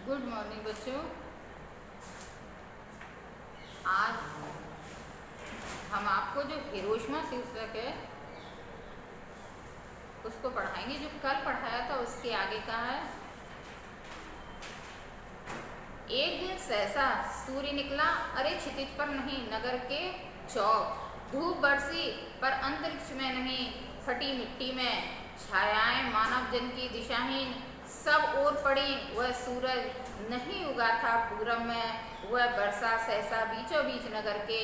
Good morning बच्चों। आज हम आपको जो हिरोशिमा शीर्षक है उसको पढ़ाएंगे। जो कल पढ़ाया था उसके आगे का है। एक दिन सहसा सूर्य निकला, अरे क्षितिज पर नहीं नगर के चौक, धूप बरसी पर अंतरिक्ष में नहीं फटी मिट्टी में, छायाएं मानव जन की दिशाहीन सब ओर पड़ी, वह सूरज नहीं उगा था पूरब में, वह बरसा सहसा बीचों बीच नगर के,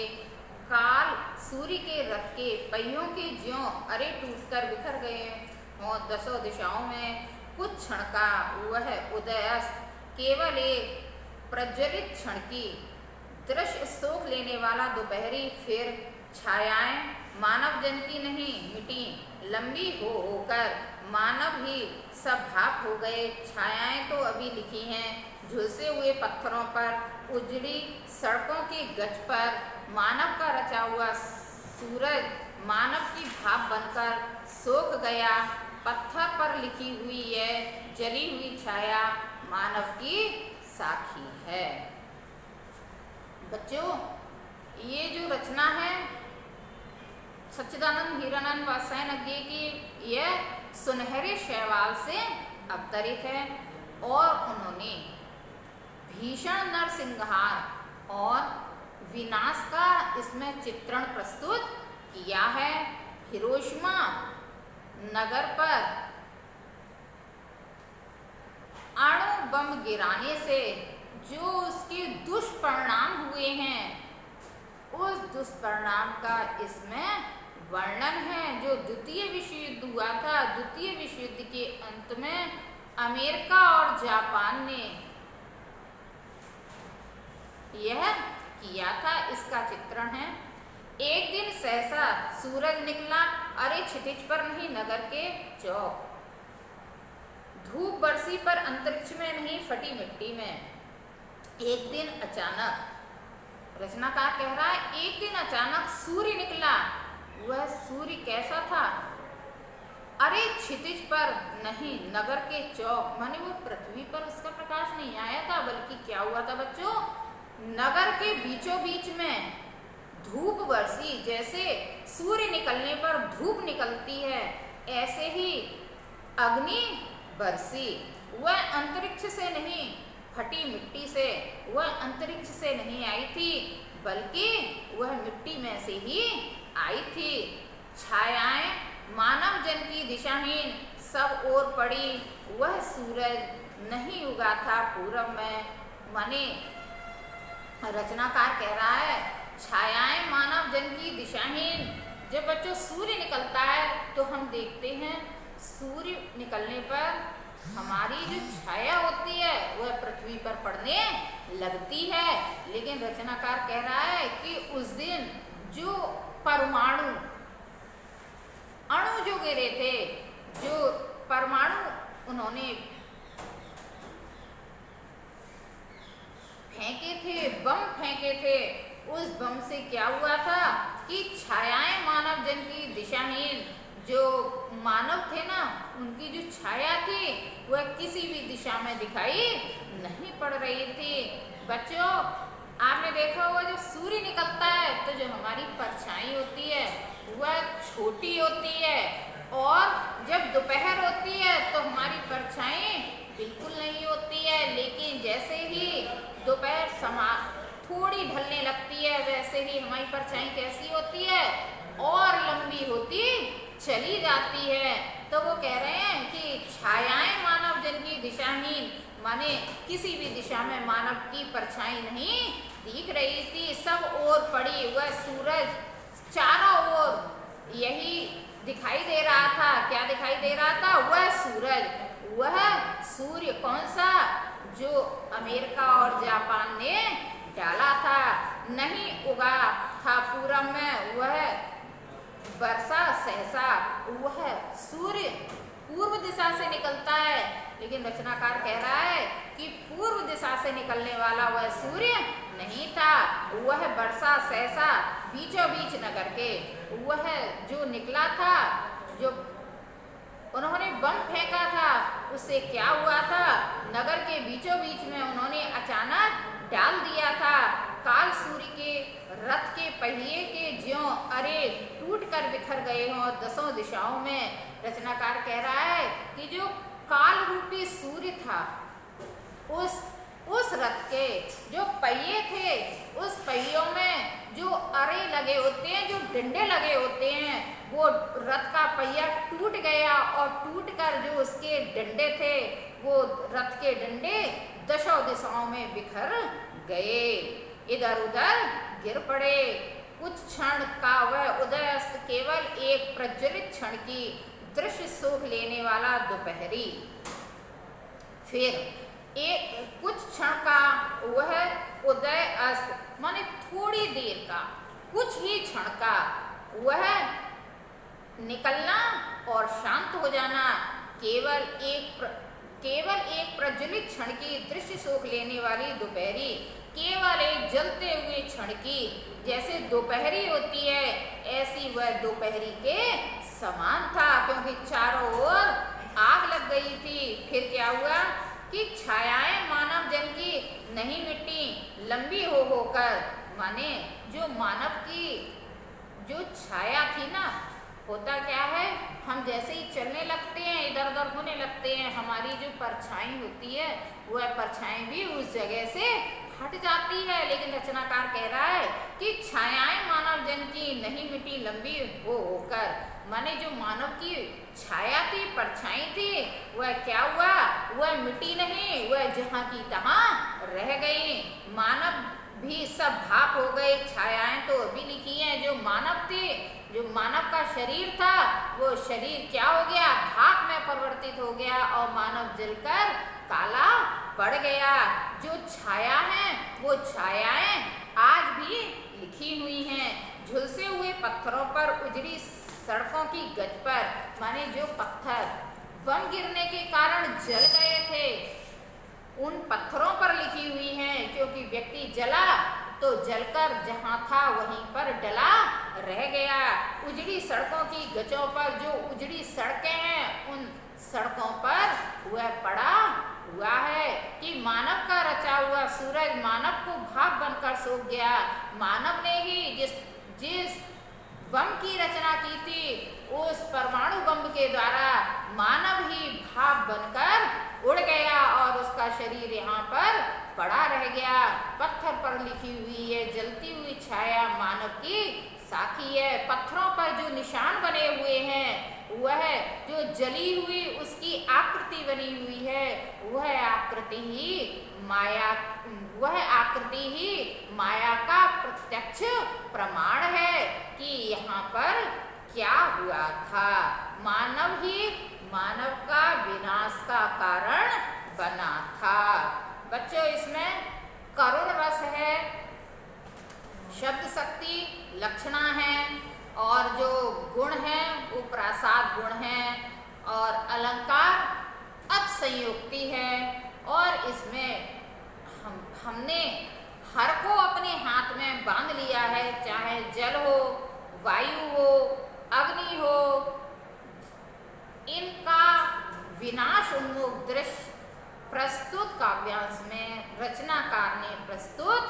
काल सूर्य के रथ के पहियों के ज्यों अरे टूटकर बिखर गए हों दसों दिशाओं में, कुछ क्षण का वह उदयस्त केवल एक प्रज्वलित क्षण की दृश्य शोक लेने वाला दोपहरी, फिर छायाएं मानव जन की नहीं मिटी, लंबी हो होकर मानव ही सब भाप हो गए, छायाएं तो अभी लिखी हैं झुलसे हुए पत्थरों पर, उजड़ी सड़कों के गज पर, मानव का रचा हुआ सूरज मानव की भाप बनकर सोख गया, पत्थर पर लिखी हुई यह जली हुई छाया मानव की साखी है। बच्चों, ये जो रचना है सच्चिदानंद हीरानंद वात्स्यायन की, यह सुनहरे शैवाल से अवतरित है और उन्होंने भीषण नरसंहार और विनाश का इसमें चित्रण प्रस्तुत किया है। हिरोशिमा नगर पर अणु बम गिराने से जो उसके दुष्परिणाम हुए हैं, उस दुष्परिणाम का इसमें वर्णन है। जो द्वितीय विश्व युद्ध हुआ था, द्वितीय विश्व युद्ध के अंत में अमेरिका और जापान ने यह किया था, इसका चित्रण है। एक दिन सहसा सूरज निकला, अरे क्षितिज पर नहीं नगर के चौक, धूप बरसी पर अंतरिक्ष में नहीं फटी मिट्टी में। एक दिन अचानक, रचनाकार कह रहा है, एक दिन अचानक सूर्य निकला। वह सूर्य कैसा था? अरे क्षितिज पर नहीं नगर के चौक, माने वो पृथ्वी पर उसका प्रकाश नहीं आया था, बल्कि क्या हुआ था बच्चों, नगर के बीचों बीच में धूप बरसी। जैसे सूर्य निकलने पर धूप निकलती है, ऐसे ही अग्नि बरसी। वह अंतरिक्ष से नहीं फटी मिट्टी से, वह अंतरिक्ष से नहीं आई थी, बल्कि वह मिट्टी में से ही आई थी। छायाएं मानव जन की दिशाहीन सब ओर पड़ी, वह सूरज नहीं उगा था पूरब में। माने रचनाकार कह रहा है, छायाएं मानव जन की दिशाहीन। जब बच्चों सूर्य निकलता है तो हम देखते हैं सूर्य निकलने पर हमारी जो छाया होती है वह पृथ्वी पर पड़ने लगती है। लेकिन रचनाकार कह रहा है कि उस दिन जो परमाणु अणु जो गिरे थे, जो परमाणु उन्होंने फेंके थे, बम फेंके थे, उस बम से क्या हुआ था कि छायाएं मानव जन की दिशाहीन, जो मानव थे ना, उनकी जो छाया थी वह किसी भी दिशा में दिखाई नहीं पड़ रही थी। बच्चों, आपने देखा होगा जब सूर्य निकलता है तो जो हमारी परछाई होती है वह छोटी होती है, और जब दोपहर होती है तो हमारी परछाई बिल्कुल नहीं होती है। लेकिन जैसे ही दोपहर थोड़ी ढलने लगती है, वैसे ही हमारी परछाई कैसी होती है, और लंबी होती चली जाती है। तो वो कह रहे हैं कि छायाएं मानव जन की दिशाहीन, माने किसी भी दिशा में मानव की परछाई नहीं दिख रही थी, सब ओर पड़ी, वह सूरज चारों ओर यही दिखाई दे रहा था। क्या दिखाई दे रहा था? वह सूरज, वह सूर्य कौन सा, जो अमेरिका और जापान ने डाला था, नहीं उगा था पूरब में, वह बरसा सहसा, वह सूर्य पूर्व दिशा से निकलता है। लेकिन रचनाकार कह रहा है कि पूर्व दिशा से निकलने वाला वह सूर्य नहीं था, वह बरसा सहसा बीचों बीच नगर के, वह जो निकला था, जो उन्होंने बम फेंका था, उससे क्या हुआ था, नगर के बीचों बीच में उन्होंने अचानक डाल दिया था। काल सूर्य के रथ के पहिए के ज्यों अरे टूट कर बिखर गए हों दसों दिशाओं में। रचनाकार कह रहा है कि जो काल रूपी सूर्य था, उस रथ के जो पहिए थे, उस पहियों में जो अरे लगे होते हैं, जो डंडे लगे होते हैं, वो रथ का पहिया टूट गया और टूटकर जो उसके डंडे थे, वो रथ के डंडे दशों दिशाओं में बिखर गए, इधर उधर गिर पड़े। कुछ क्षण का वह उदय अस्त केवल एक प्रज्वलित क्षण की दृश्य सुख लेने वाला दोपहरी, फिर एक कुछ क्षण का वह उदय अस्त माने थोड़ी देर का, कुछ ही क्षण का वह निकलना और शांत हो जाना, केवल एक प्रज्वलित क्षण की दृश्य सुख लेने वाली दोपहरी, केवल एक जलते हुए क्षण की जैसे दोपहरी होती है, ऐसी वह दोपहरी के समान था, क्योंकि चारों ओर आग लग गई थी। फिर क्या हुआ कि छायाएं मानव जन की नहीं मिटी लंबी हो होकर, माने जो मानव की जो छाया थी ना, होता क्या है, हम जैसे ही चलने लगते हैं, इधर उधर होने लगते हैं, हमारी जो परछाई होती है वह परछाई भी उस जगह से हट जाती है। लेकिन रचनाकार कह रहा है कि छायाएं मानव जन की नहीं मिटी लंबी हो होकर, माने जो मानव की छाया थी, परछाई थी, वह क्या हुआ, वह मिटी नहीं, वह जहाँ की तहाँ रह गई। मानव भी सब भाप हो गए। छायाएं तो अभी लिखी हैं, जो मानव थे, जो मानव का शरीर था, वो शरीर क्या हो गया, भाप में परिवर्तित हो गया और मानव जलकर काला पड़ गया। जो छाया है, वो छायाएं आज भी लिखी हुई हैं। झुलसे हुए पत्थरों पर, उजड़ी सड़कों की गज पर, माने जो पत्थर बम गिरने के कारण जल गए थे, उन पत्थरों पर लिखी हुई हैं, क्योंकि व्यक्ति जला तो जलकर जहाँ था वहीं पर डला रह गया। उजड़ी सड़कों की गजों पर, जो उजड़ी सड़कें हैं, उन सड़कों पर वह पड़ा हुआ है कि मानव का रचा हुआ सूरज मानव को भाप बनकर सूख गया। मानव ने ही जिस बम की रचना की थी, उस परमाणु बम के द्वारा मानव ही भाप बनकर उड़ गया और उसका शरीर यहाँ पर पड़ा रह गया। पत्थर पर लिखी हुई है जलती हुई छाया मानव की साखी है। पत्थरों पर जो निशान बने हुए हैं, वह जो जली हुई उसकी आकृति बनी हुई है, वह आकृति ही माया का प्रत्यक्ष प्रमाण है कि यहाँ पर क्या हुआ था। मानव ही मानव का विनाश का कारण बना था। बच्चों, इसमें करुण रस है, शब्द शक्ति लक्षणा है, और जो गुण है वो प्रासाद गुण है, और अलंकार अतिशयोक्ति है। और इसमें हमने हर को अपने हाथ में बांध लिया है, चाहे जल हो, वायु हो, अग्नि हो, इनका विनाश उन्मुख दृश्य प्रस्तुत काव्यांश में रचनाकार ने प्रस्तुत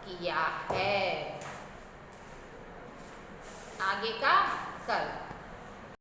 किया है। आगे का कल।